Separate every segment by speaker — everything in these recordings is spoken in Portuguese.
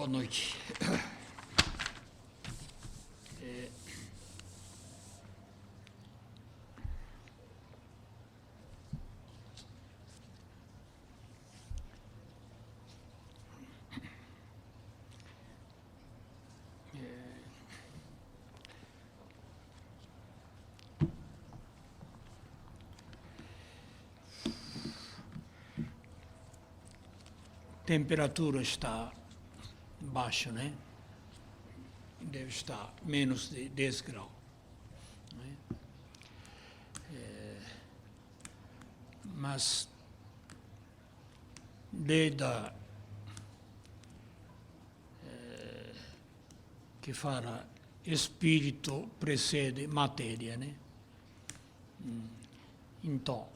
Speaker 1: Boa noite. Temperatura está baixa, né? Deve estar menos de 10 graus. Né? Mas desde que fala espírito precede matéria, né? Então,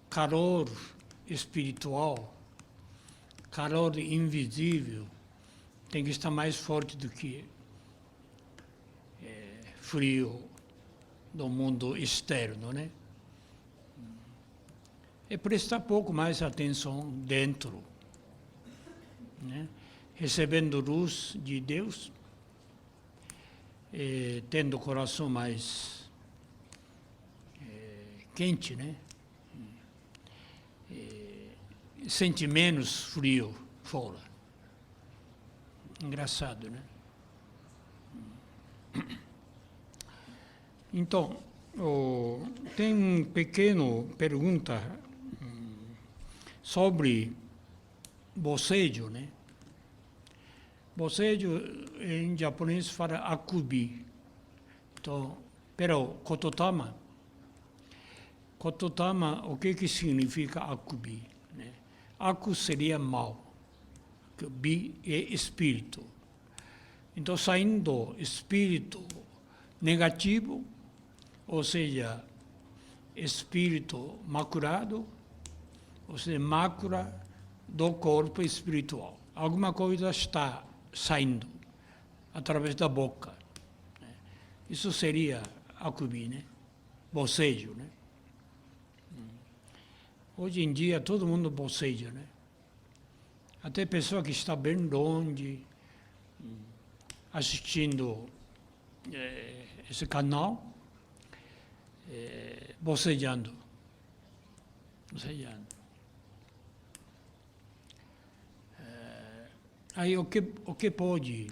Speaker 1: calor espiritual, calor invisível, tem que estar mais forte do que frio do mundo externo, né? E prestar pouco mais atenção dentro, né? Recebendo luz de Deus, tendo o coração mais quente, né? Sente menos frio fora. Engraçado, né? Então, tem uma pequena pergunta sobre bocejo, né? Bocejo em japonês fala akubi. Então, pero kototama, o que significa akubi? Né? Aku seria mal, que bi é espírito. Então, saindo espírito negativo, ou seja, espírito maculado, ou seja, mácula do corpo espiritual. Alguma coisa está saindo através da boca. Isso seria akubi, né? Bocejo, né? Hoje em dia todo mundo boceja, né? Até pessoa que está bem longe, assistindo esse canal, bocejando. Aí o que pode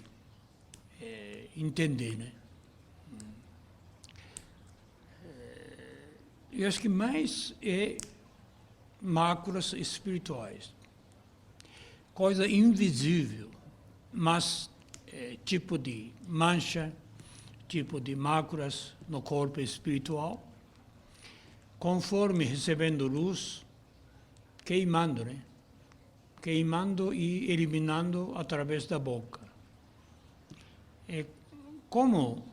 Speaker 1: entender, né? Eu acho que mais é máculas espirituais. Coisa invisível, mas tipo de mancha, tipo de máculas no corpo espiritual, conforme recebendo luz, queimando, né? Queimando e eliminando através da boca. Como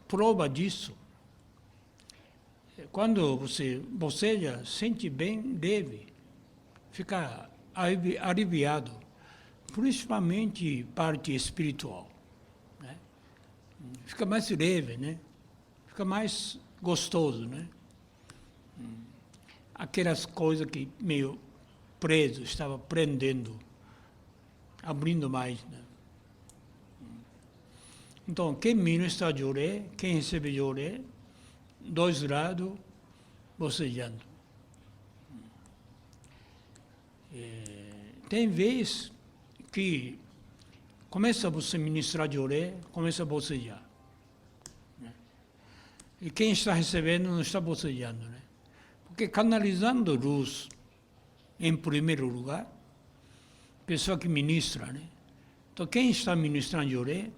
Speaker 1: prova disso, quando você boceja, sente bem leve, fica aliviado, principalmente parte espiritual. Né? Fica mais leve, né? Fica mais gostoso, né? Aquelas coisas que meio preso, estava prendendo, abrindo mais, né? Então, quem ministra joré, quem recebe joré, dois lados, bocejando. Tem vezes que começa a você ministrar joré, começa a bocejar. Né? E quem está recebendo não está bocejando, né? Porque canalizando luz, em primeiro lugar, pessoa que ministra, né? Então, quem está ministrando joré,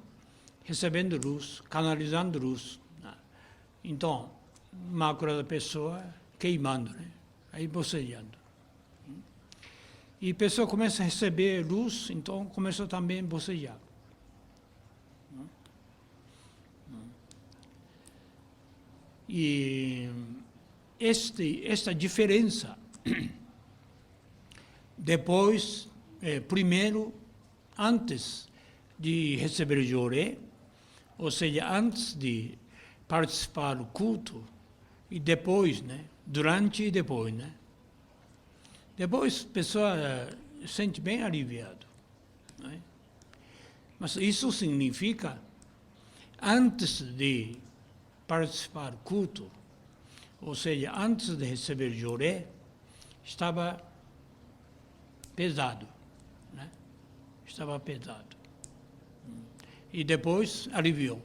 Speaker 1: recebendo luz, canalizando luz. Né? Então, mácula da pessoa queimando, né? Aí bocejando. E a pessoa começa a receber luz, então começa também a bocejar. E esta diferença, depois, primeiro, antes de receber joré, ou seja, antes de participar do culto, e depois, né? Durante e depois, né? Depois a pessoa se sente bem aliviado. Né? Mas isso significa, antes de participar do culto, ou seja, antes de receber joré, estava pesado, né? Estava pesado. E depois aliviou.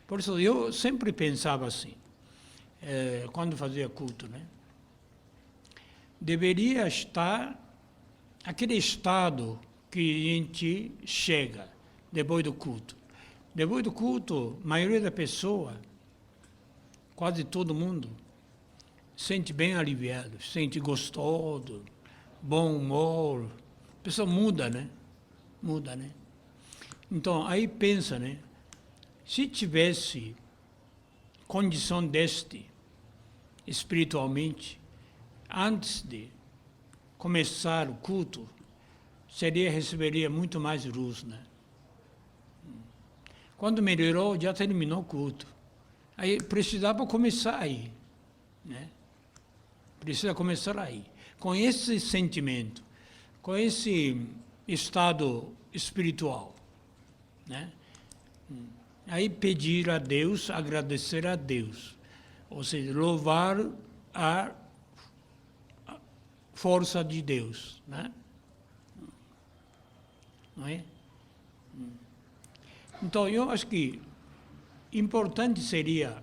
Speaker 1: Por isso eu sempre pensava assim, quando fazia culto, né? Deveria estar aquele estado que a gente chega depois do culto. Depois do culto, a maioria da pessoa, quase todo mundo, sente bem aliviado, sente gostoso, bom humor. A pessoa muda, né? Muda, né? Então, aí pensa, né? Se tivesse condição deste, espiritualmente, antes de começar o culto, receberia muito mais luz, né? Quando melhorou, já terminou o culto. Aí precisava começar aí, né? Precisa começar aí. Com esse sentimento, com esse estado espiritual, né? Aí pedir a Deus, agradecer a Deus, ou seja, louvar a força de Deus, né? Não é? Então, eu acho que importante seria a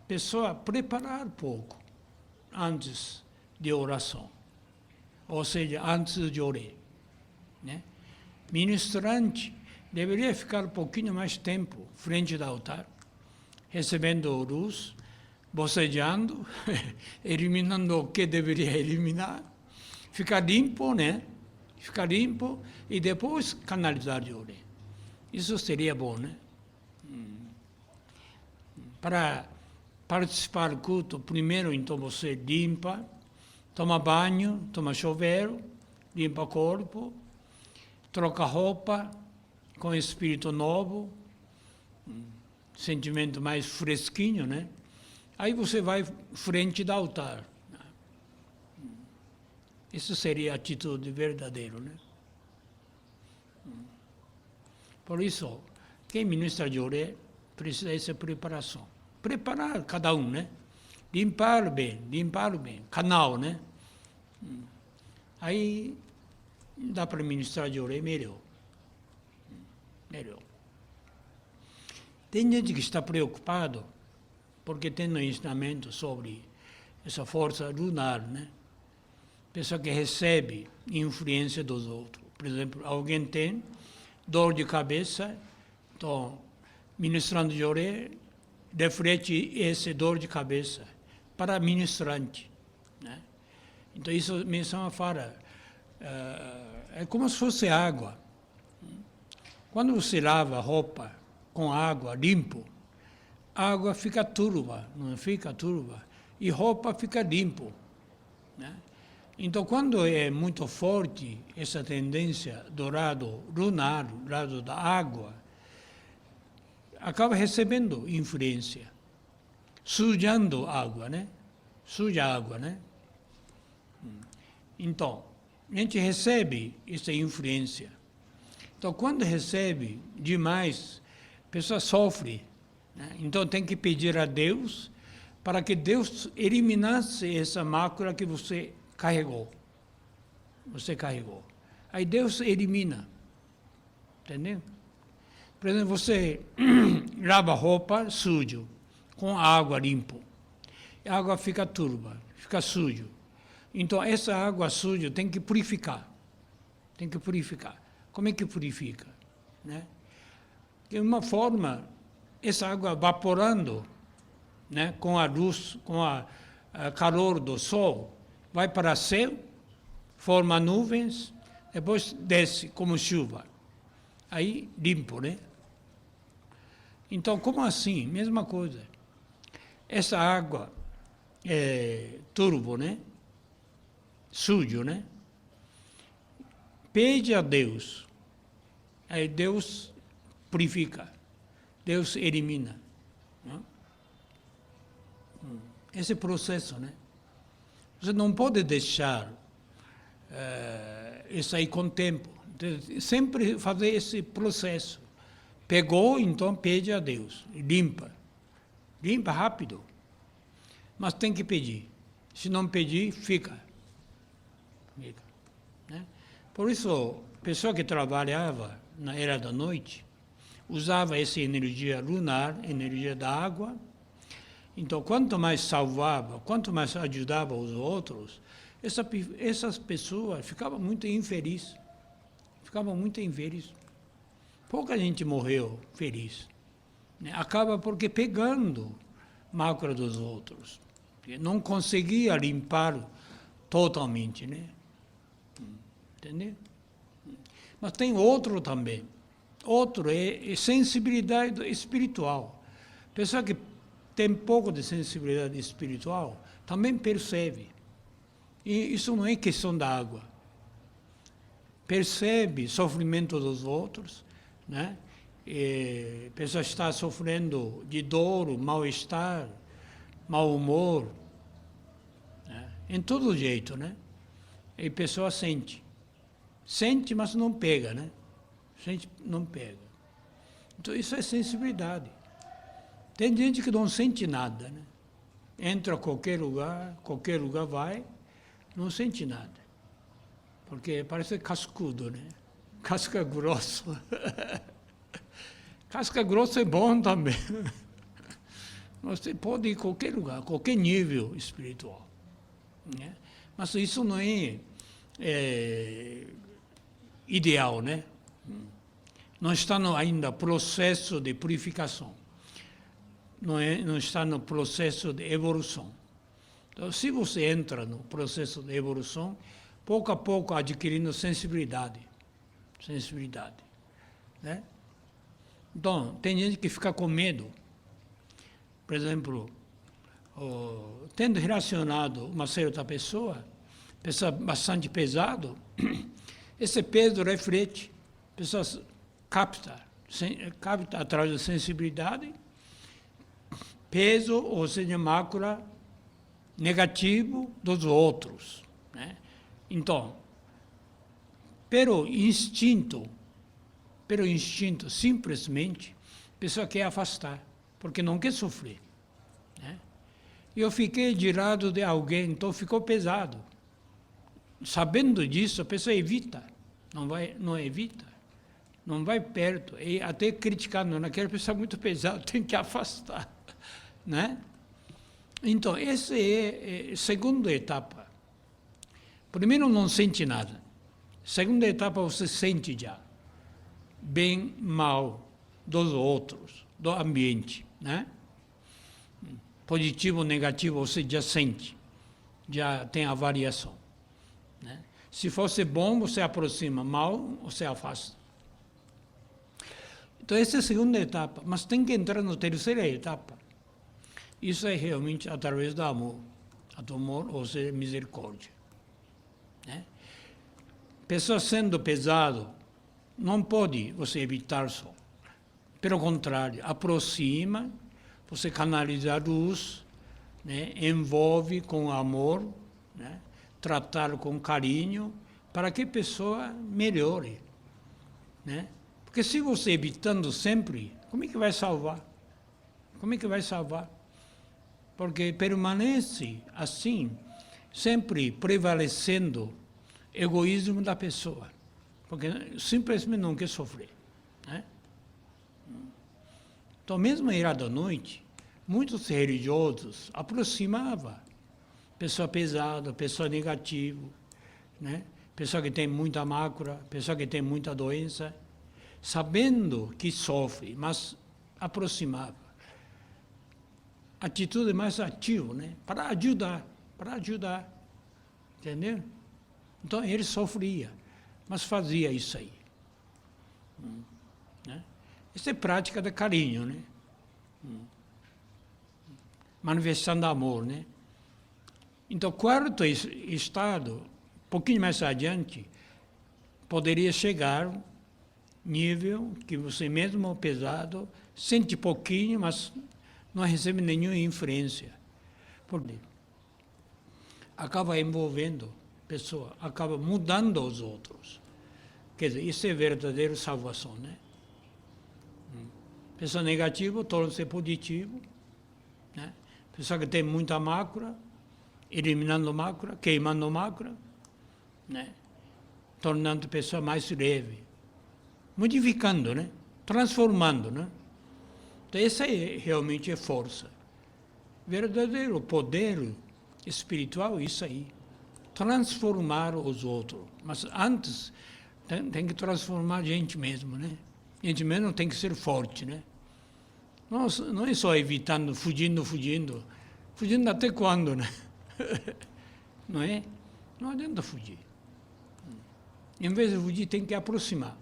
Speaker 1: pessoa preparar pouco antes de oração, ou seja, antes de orar, né? Ministrante deveria ficar um pouquinho mais tempo frente do altar, recebendo luz, bocejando, eliminando o que deveria eliminar, ficar limpo, né? Ficar limpo e depois canalizar de orar. Isso seria bom, né? Para participar do culto, primeiro, então, você limpa, toma banho, toma chuveiro, limpa o corpo, troca roupa com espírito novo, sentimento mais fresquinho, né? Aí você vai frente do altar. Isso seria a atitude verdadeira, né? Por isso, quem ministra de oré precisa dessa preparação. Preparar cada um, né? Limpar bem, canal, né? Aí dá para ministrar de oré melhor. Melhor. Tem gente que está preocupado porque tem um ensinamento sobre essa força lunar, né? Pessoa que recebe influência dos outros. Por exemplo, alguém tem dor de cabeça, então, ministrando de oré, reflete essa dor de cabeça para ministrante, né? Então, isso menção fala, é como se fosse água. Quando você lava a roupa com água limpo, a água fica turva, não fica turva, e roupa fica limpo, né? Então, quando é muito forte essa tendência do lado lunar, do lado da água, acaba recebendo influência, sujando a água, né? Suja a água, né? Então, a gente recebe essa influência. Então, quando recebe demais, a pessoa sofre, né? Então, tem que pedir a Deus para que Deus eliminasse essa mácula que você carregou. Você carregou. Aí Deus elimina. Entendeu? Por exemplo, você lava roupa sujo, com água limpo. A água fica turva, fica sujo. Então, essa água suja tem que purificar. Tem que purificar. Como é que purifica? Né? De uma forma, essa água evaporando, né, com a luz, com a calor do sol, vai para o céu, forma nuvens, depois desce como chuva. Aí, limpo, né? Então, como assim? Mesma coisa. Essa água é turvo, né? Sujo, né? Pede a Deus. Aí Deus purifica. Deus elimina. Né? Esse processo, né? Você não pode deixar isso aí com o tempo. Então, sempre fazer esse processo. Pegou, então pede a Deus, limpa. Limpa rápido. Mas tem que pedir. Se não pedir, fica. Né? Por isso, a pessoa que trabalhava na era da noite, usava essa energia lunar, energia da água. Então, quanto mais salvava, quanto mais ajudava os outros, essas pessoas ficavam muito infelizes. Ficavam muito infelizes. Pouca gente morreu feliz. Né? Acaba porque pegando mácula dos outros. Não conseguia limpar totalmente, né? Entendeu? Mas tem outro também. Outro é sensibilidade espiritual. Pessoa que tem pouco de sensibilidade espiritual também percebe. E isso não é questão da água. Percebe o sofrimento dos outros, né? A pessoa está sofrendo de dor, mal-estar, mau humor, né? Em todo jeito, né? E a pessoa sente. Sente, mas não pega, né? Sente, não pega. Então, isso é sensibilidade. Tem gente que não sente nada, né? Entra a qualquer lugar vai, não sente nada. Porque parece cascudo, né? Casca grossa. Casca grossa é bom também. Você pode ir em qualquer lugar, qualquer nível espiritual. Né? Mas isso não é ideal, né? Não está ainda no processo de purificação. Não está no processo de evolução. Então, se você entra no processo de evolução, pouco a pouco adquirindo sensibilidade. Né? Então, tem gente que fica com medo. Por exemplo, tendo relacionado uma certa pessoa bastante pesado, esse peso reflete, a pessoa capta através da sensibilidade, peso, ou seja, mácula negativo dos outros. Né? Então, pelo instinto, simplesmente, a pessoa quer afastar, porque não quer sofrer. Né? Eu fiquei de lado de alguém, então ficou pesado. Sabendo disso, a pessoa evita, não evita, não vai perto, e até criticando, naquela pessoa muito pesada, tem que afastar. Né? Então, essa é a segunda etapa. Primeiro, não sente nada. Segunda etapa, você sente já. Bem, mal dos outros, do ambiente. Né? Positivo, negativo, você já sente. Já tem a variação. Né? Se fosse bom, você aproxima. Mal, você afasta. Então, essa é a segunda etapa. Mas tem que entrar na terceira etapa. Isso é realmente através do amor. Amor, ou seja, misericórdia. Né? Pessoa sendo pesado, não pode você evitar só. Pelo contrário, aproxima, você canaliza a luz, né? Envolve com amor, né? Tratar com carinho, para que a pessoa melhore. Né? Porque se você evitando sempre, como é que vai salvar? Como é que vai salvar? Porque permanece assim, sempre prevalecendo o egoísmo da pessoa, porque simplesmente não quer sofrer. Né? Então, mesmo era da noite, muitos religiosos aproximavam pessoa pesada, pessoa negativa, né? Pessoa que tem muita mácula, pessoa que tem muita doença, sabendo que sofre, mas aproximava. Atitude mais ativa, né? Para ajudar, entendeu? Então ele sofria, mas fazia isso aí. Né? Isso é prática de carinho, né? Manifestando amor, né? Então, quarto estado, um pouquinho mais adiante, poderia chegar nível que você mesmo pesado, sente pouquinho, mas não recebe nenhuma influência. Por quê? Acaba envolvendo a pessoa, acaba mudando os outros. Quer dizer, isso é verdadeira salvação, né? Pessoa negativa torna-se positivo, né? Pessoa que tem muita mácula, eliminando mácula, queimando mácula, né? Tornando a pessoa mais leve, modificando, né? Transformando, né? Então, essa realmente é força. Verdadeiro poder espiritual é isso aí. Transformar os outros. Mas antes, tem que transformar a gente mesmo, né? A gente mesmo tem que ser forte, né? Não é só evitando, fugindo. Fugindo até quando, né? Não é? Não adianta fugir. Em vez de fugir, tem que aproximar.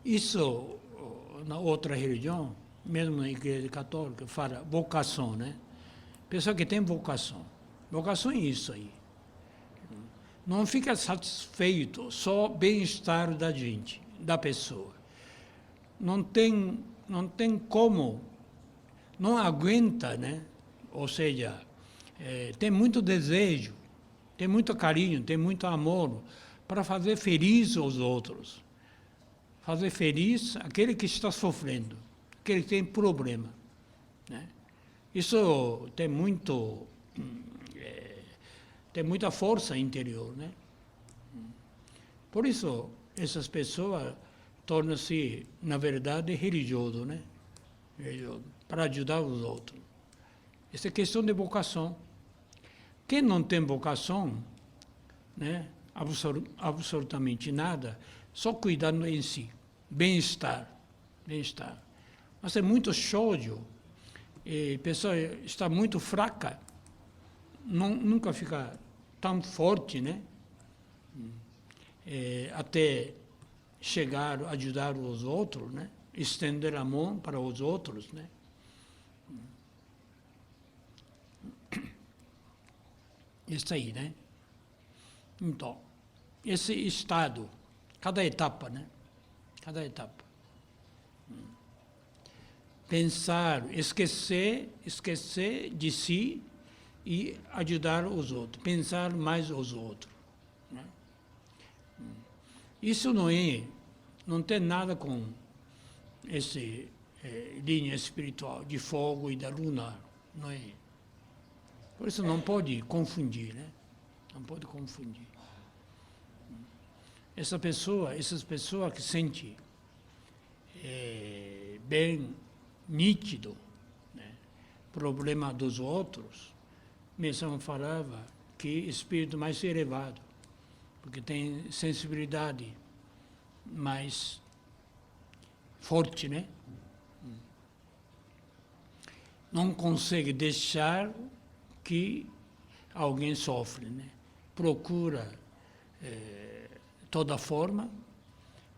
Speaker 1: Isso, na outra religião, mesmo na igreja católica, fala vocação, né? Pessoa que tem vocação. Vocação é isso aí. Não fica satisfeito só bem-estar da gente, da pessoa. Não tem como, não aguenta, né? Ou seja, tem muito desejo, tem muito carinho, tem muito amor para fazer feliz os outros. Fazer feliz aquele que está sofrendo, aquele que tem problema, né? Isso tem muita força interior, né? Por isso, essas pessoas tornam-se, na verdade, religiosos, né? Para ajudar os outros. Essa é questão de vocação. Quem não tem vocação, né? Absolutamente nada, só cuidando em si, bem-estar. Mas é muito shoujo, e a pessoa está muito fraca, nunca fica tão forte, né? Até chegar a ajudar os outros, né? Estender a mão para os outros, né? Isso aí, né? Então, esse estado, cada etapa, né? Cada etapa. Pensar, esquecer de si e ajudar os outros. Pensar mais os outros, né? Isso não tem nada com essa linha espiritual de fogo e da luna, não é? Por isso não pode confundir, né? Não pode confundir. Essas pessoas que sentem bem nítido, né, problema dos outros, mesmo falava que espírito mais elevado, porque tem sensibilidade mais forte, né? Não consegue deixar que alguém sofre, né? Procura toda forma,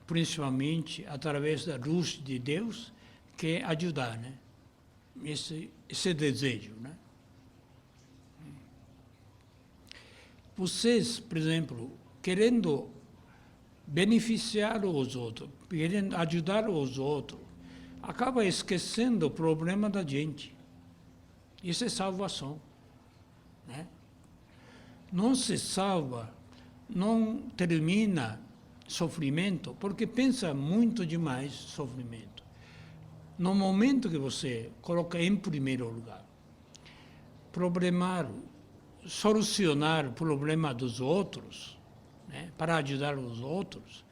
Speaker 1: principalmente através da luz de Deus, que é ajudar, né? Esse desejo, né? Vocês, por exemplo, querendo beneficiar os outros, querendo ajudar os outros, acaba esquecendo o problema da gente. Isso é salvação, né? Não se salva, não termina sofrimento, porque pensa muito demais sofrimento. No momento que você coloca em primeiro lugar, solucionar o problema dos outros, né, para ajudar os outros,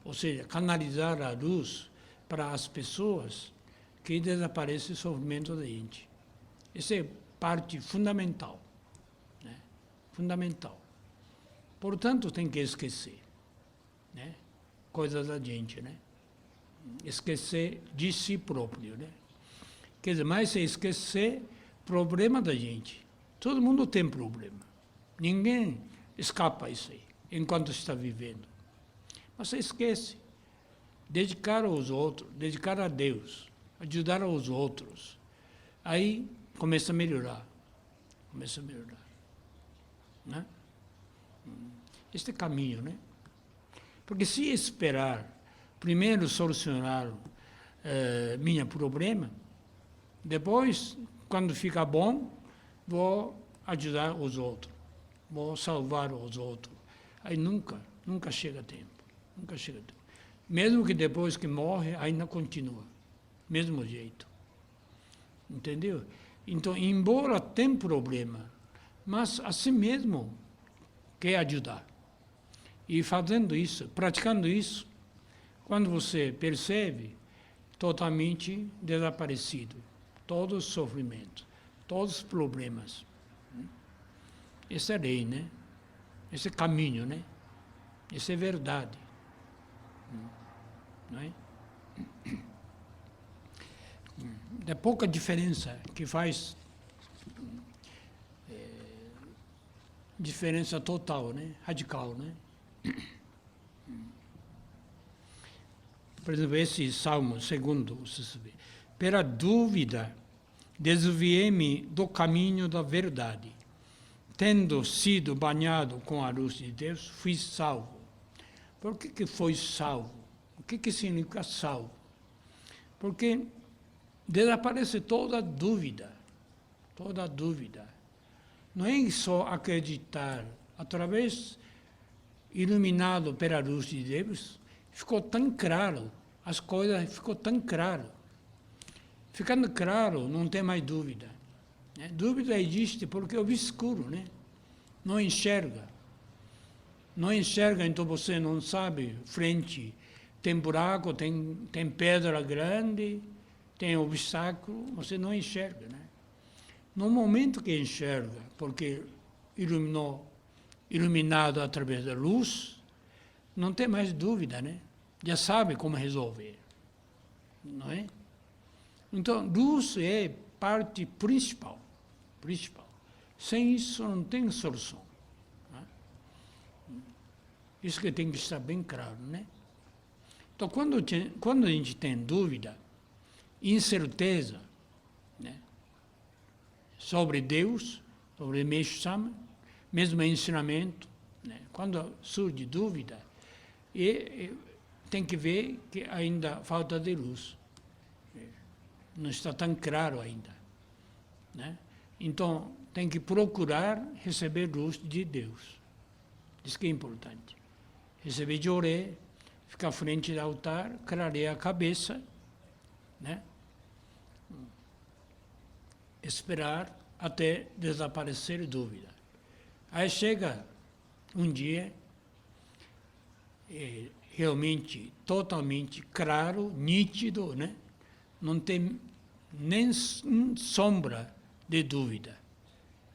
Speaker 1: ou seja, canalizar a luz para as pessoas, que desaparece o sofrimento da gente. Essa é parte fundamental, né? Fundamental. Portanto, tem que esquecer, né, coisas da gente, né? Esquecer de si próprio, né? Quer dizer, mas se esquecer problema da gente. Todo mundo tem problema. Ninguém escapa a isso aí, enquanto está vivendo. Mas você esquece. Dedicar aos outros, dedicar a Deus, ajudar aos outros. Aí começa a melhorar. Né? Este é o caminho, né? Porque se esperar primeiro solucionar meu problema, depois, quando ficar bom, vou ajudar os outros, vou salvar os outros. Aí nunca chega tempo. Nunca chega tempo. Mesmo que depois que morre, ainda continua. Mesmo jeito. Entendeu? Então, embora tem problema, mas assim mesmo quer ajudar. E fazendo isso, praticando isso, quando você percebe, totalmente desaparecido. Todos os sofrimentos, todos os problemas. Essa é a lei, né? Esse é caminho, né? Isso é verdade. Não é? É pouca diferença que faz diferença total, né? Radical, né? Por exemplo, esse Salmo segundo, pela dúvida, desviei-me do caminho da verdade. Tendo sido banhado com a luz de Deus, fui salvo. Por que foi salvo? O que significa salvo? Porque desaparece toda dúvida. Toda dúvida. Não é só acreditar. Através, iluminado pela luz de Deus, ficou tão claro. As coisas ficou tão claro. Ficando claro, não tem mais dúvida. Né? Dúvida existe porque é obscuro, né? Não enxerga. Não enxerga, então você não sabe, frente, tem buraco, tem pedra grande, tem obstáculo, você não enxerga, né? No momento que enxerga, porque iluminado através da luz, não tem mais dúvida, né? Já sabe como resolver, não é? Então, luz é parte principal. Sem isso não tem solução. Né? Isso que tem que estar bem claro, né? Então, quando a gente tem dúvida, incerteza, né, sobre Deus, sobre Meshama, mesmo ensinamento, né, quando surge dúvida, tem que ver que ainda falta de luz. Não está tão claro ainda. Né? Então, tem que procurar receber luz de Deus. Isso que é importante. Receber de oré, ficar à frente do altar, clarear a cabeça, né? Esperar até desaparecer dúvida. Aí chega um dia, realmente, totalmente claro, nítido, né? Não tem nem sombra de dúvida.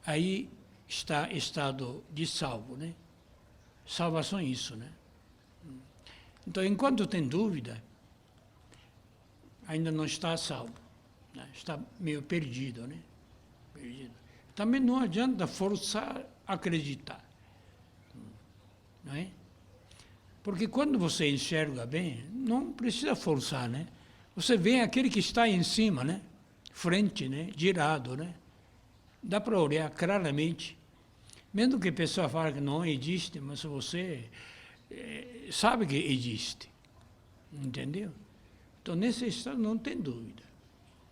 Speaker 1: Aí está estado de salvo, né? Salvação é isso, né? Então, enquanto tem dúvida, ainda não está salvo, né? Está meio perdido, né? Perdido. Também não adianta forçar a acreditar, não é? Porque quando você enxerga bem, não precisa forçar, né? Você vê aquele que está em cima, né? Frente, né? Girado, né? Dá para olhar claramente. Mesmo que a pessoa fale que não existe, mas você sabe que existe. Entendeu? Então, nesse estado não tem dúvida.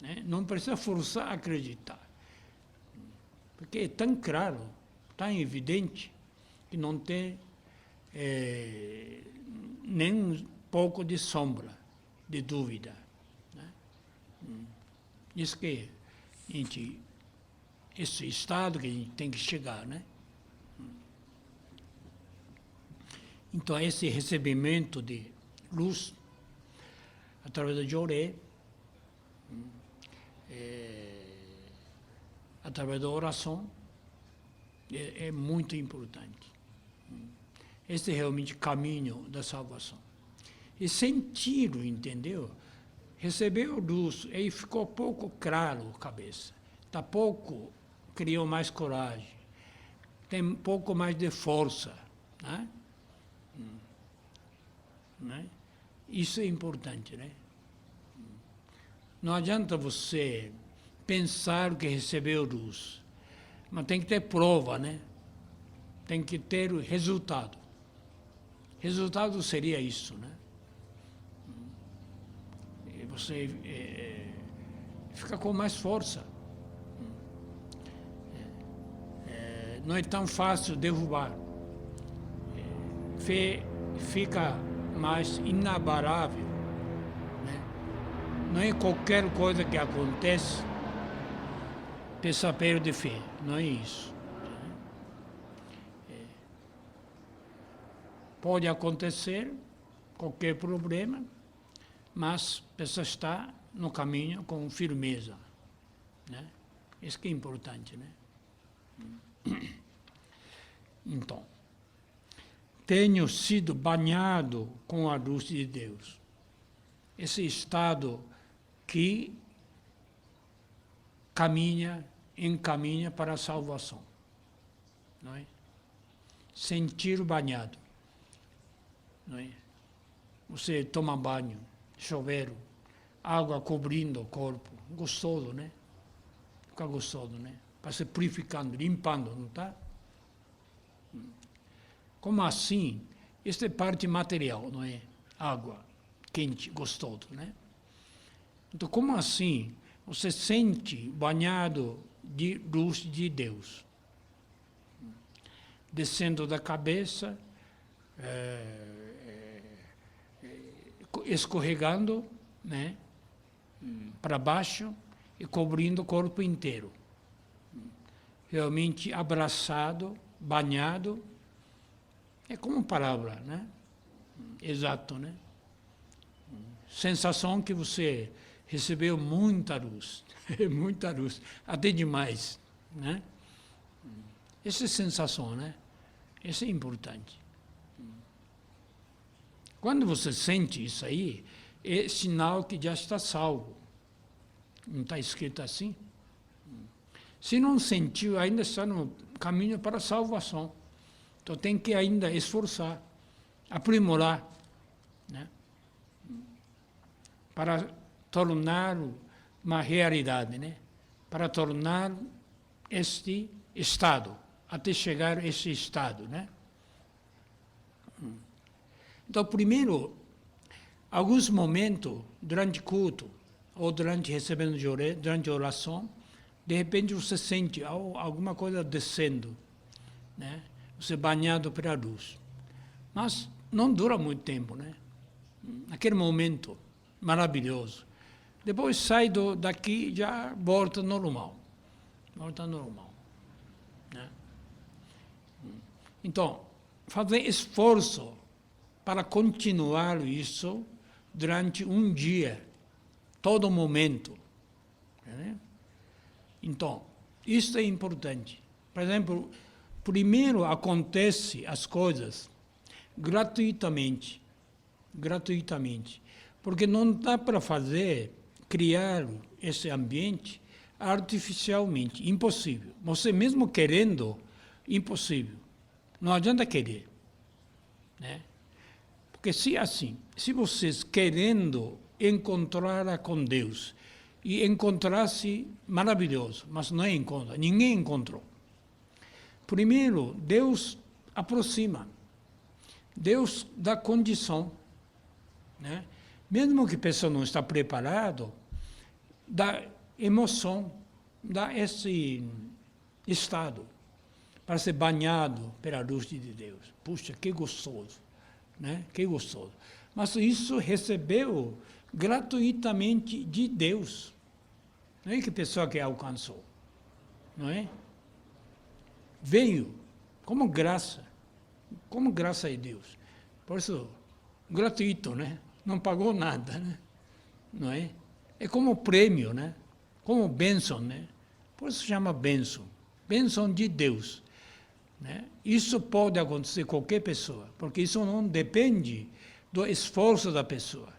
Speaker 1: Né? Não precisa forçar a acreditar. Porque é tão claro, tão evidente, que não tem nem um pouco de sombra, de dúvida. Isso que esse estado que a gente tem que chegar, né? Então, esse recebimento de luz, através da Joré, através da oração, é muito importante. Esse é realmente o caminho da salvação. E sentir, entendeu? Recebeu luz, aí ficou pouco claro a cabeça. Está pouco, criou mais coragem. Tem um pouco mais de força. Né? Né? Isso é importante, né? Não adianta você pensar que recebeu luz, mas tem que ter prova, né? Tem que ter o resultado. Resultado seria isso, né? E você fica com mais força. Não é tão fácil derrubar. fé fica mais inabalável. Né? Não é qualquer coisa que acontece, pessoa perde fé, não é isso. Pode acontecer qualquer problema, mas a pessoa está no caminho com firmeza. Né? Isso que é importante. Né? Então, tenho sido banhado com a luz de Deus. Esse estado que encaminha para a salvação. Não é? Sentir banhado. Não é? Você toma banho, chuveiro, água cobrindo o corpo, gostoso, né? Fica gostoso, né? Para se purificando, limpando, não está? Como assim? Isso é parte material, não é? Água quente, gostoso, né? Então, como assim você sente banhado de luz de Deus? Descendo da cabeça, escorregando, né, para baixo e cobrindo o corpo inteiro. Realmente abraçado, banhado, é como palavra, né? Exato, né? Sensação que você recebeu muita luz, até demais, né? Essa sensação, né? Isso é importante. Quando você sente isso aí, é sinal que já está salvo. Não está escrito assim? Se não sentiu, ainda está no caminho para a salvação. Então tem que ainda esforçar, aprimorar, né? Para tornar uma realidade, né? Para tornar este estado, até chegar a esse estado, né? Então, primeiro, alguns momentos, durante o culto, ou durante recebendo durante a oração, de repente você sente alguma coisa descendo, né? Você banhado pela luz. Mas não dura muito tempo, né? Naquele momento maravilhoso. Depois sai daqui, já volta normal. Volta normal. Né? Então, fazer esforço para continuar isso durante um dia, todo momento. Né? Então, isso é importante. Por exemplo, primeiro acontece as coisas gratuitamente, porque não dá para criar esse ambiente artificialmente, impossível. Você mesmo querendo, impossível. Não adianta querer, né? Porque se vocês querendo encontrar com Deus, e encontrar-se maravilhoso, mas não encontra, ninguém encontrou. Primeiro, Deus aproxima, Deus dá condição, né? Mesmo que a pessoa não está preparada, dá emoção, dá esse estado para ser banhado pela luz de Deus. Puxa, que gostoso, né? Que gostoso. Mas isso recebeu gratuitamente de Deus. Não é que a pessoa que alcançou, não é? Veio como graça de Deus. Por isso, gratuito, né? Não pagou nada, né? Não é? É como prêmio, né? Como bênção, né? Por isso chama bênção. Bênção de Deus. Né? Isso pode acontecer com qualquer pessoa, porque isso não depende do esforço da pessoa,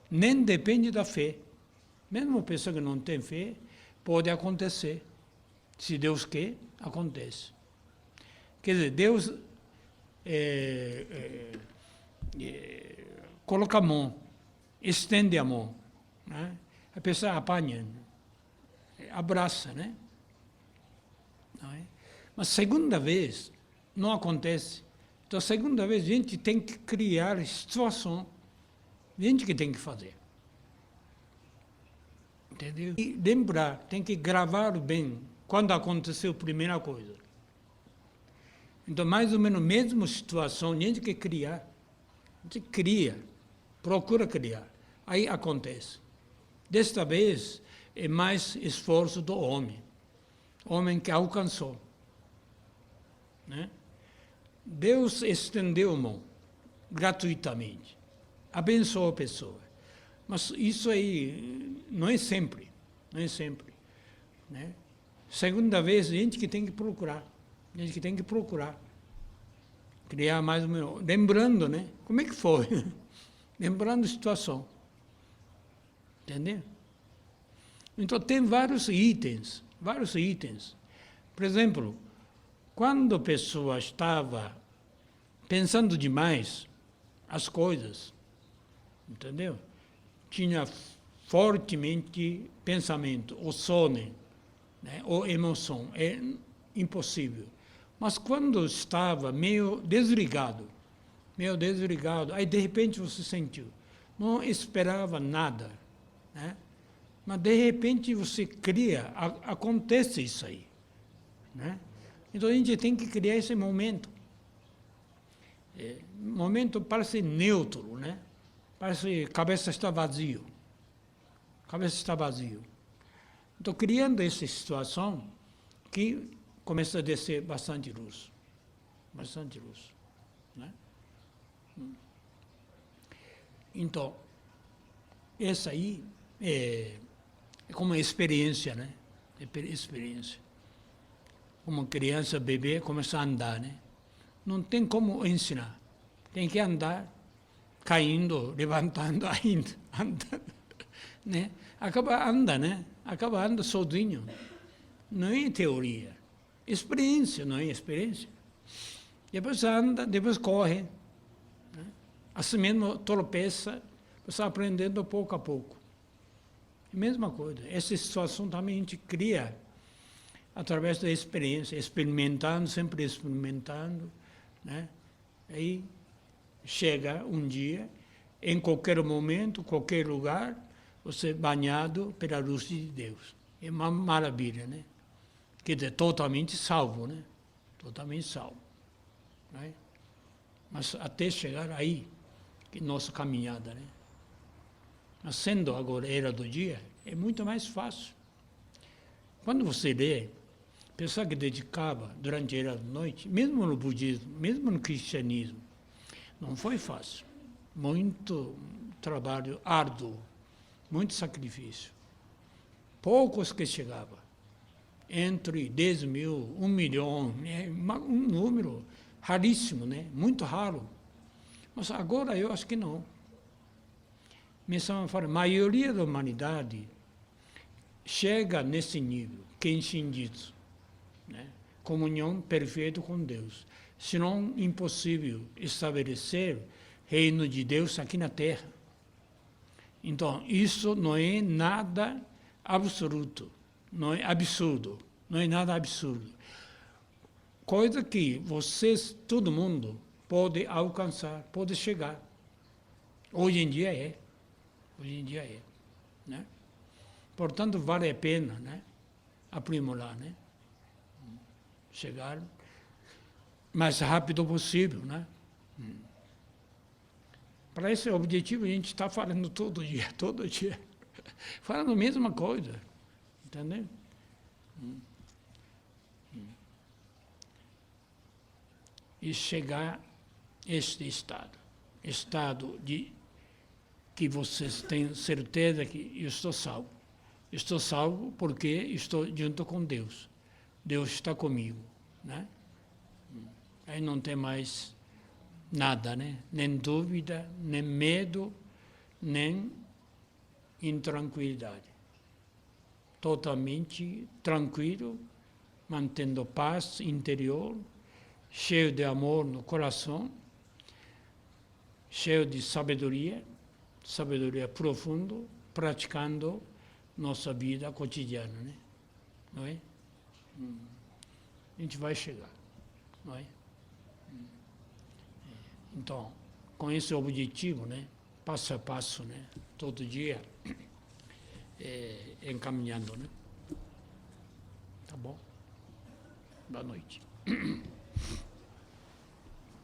Speaker 1: nem depende da fé. Mesmo a pessoa que não tem fé, pode acontecer. Se Deus quer, acontece. Quer dizer, Deus coloca a mão, estende a mão, né? A pessoa apanha, abraça, né? Não é? Mas segunda vez não acontece. Então, segunda vez a gente tem que criar situação, a gente que tem que fazer. Entendeu? E lembrar, tem que gravar bem quando aconteceu a primeira coisa. Então, mais ou menos a mesma situação, a gente quer criar. A gente cria, procura criar. Aí acontece. Desta vez, é mais esforço do homem. Homem que alcançou. Né? Deus estendeu a mão, gratuitamente. Abençoou a pessoa. Mas isso aí não é sempre. Não é sempre. Né? Segunda vez, a gente que tem que procurar. A gente que tem que procurar. Criar mais ou menos. Lembrando, né? Como é que foi? Lembrando a situação. Entendeu? Então, tem vários itens. Vários itens. Por exemplo, quando a pessoa estava pensando demais as coisas, entendeu? Tinha fortemente pensamento, ou sono, né? Ou emoção. É impossível. Mas quando estava meio desligado, aí de repente você sentiu, não esperava nada, né? Mas de repente você cria, acontece isso aí, né? Então a gente tem que criar esse momento. Momento parece neutro, né? Parece que a cabeça está vazio. Cabeça está vazio. Então criando essa situação que começa a descer bastante luz. Bastante luz. Né? Então, essa aí é como experiência, né? Experiência. Como criança, bebê, começa a andar, né? Não tem como ensinar. Tem que andar, caindo, levantando, ainda, andando. Né? Acaba anda, né? Acaba anda sozinho. Não é teoria. Experiência, não é experiência. Depois anda, depois corre. Né? Assim mesmo tropeça, você aprendendo pouco a pouco. Mesma coisa. Essa situação também a gente cria através da experiência, experimentando, sempre experimentando. Né? Aí chega um dia, em qualquer momento, qualquer lugar, você banhado pela luz de Deus. É uma maravilha, né? Quer dizer, totalmente salvo, né? Totalmente salvo. Né? Mas até chegar aí, que nossa caminhada, né? Mas sendo agora era do dia, é muito mais fácil. Quando você lê, pessoa que dedicava durante a era da noite, mesmo no budismo, mesmo no cristianismo, não foi fácil. Muito trabalho árduo, muito sacrifício. Poucos que chegavam. Entre 10 mil, 1 milhão, né? Um número raríssimo, né? Muito raro. Mas agora eu acho que não. A maioria da humanidade chega nesse nível, Kenshin Jitsu, né? Comunhão perfeita com Deus. Senão, impossível estabelecer reino de Deus aqui na Terra. Então, isso não é nada absoluto, não é absurdo, não é nada absurdo. Coisa que vocês, todo mundo, pode alcançar, pode chegar. Hoje em dia é. Hoje em dia é. Né? Portanto, vale a pena, né? Aprimorar, né? Chegar mais rápido possível, né? Para esse objetivo a gente está falando todo dia, falando a mesma coisa, entendeu? E chegar a este estado de que vocês têm certeza que eu estou salvo. Estou salvo porque estou junto com Deus. Deus está comigo, né? Aí não tem mais nada, né? Nem dúvida, nem medo, nem intranquilidade. Totalmente tranquilo, mantendo paz interior, cheio de amor no coração, cheio de sabedoria profunda, praticando nossa vida cotidiana, né? Não é? A gente vai chegar, não é? Então, com esse objetivo, né, passo a passo, né, todo dia, encaminhando, né? Tá bom? Boa noite.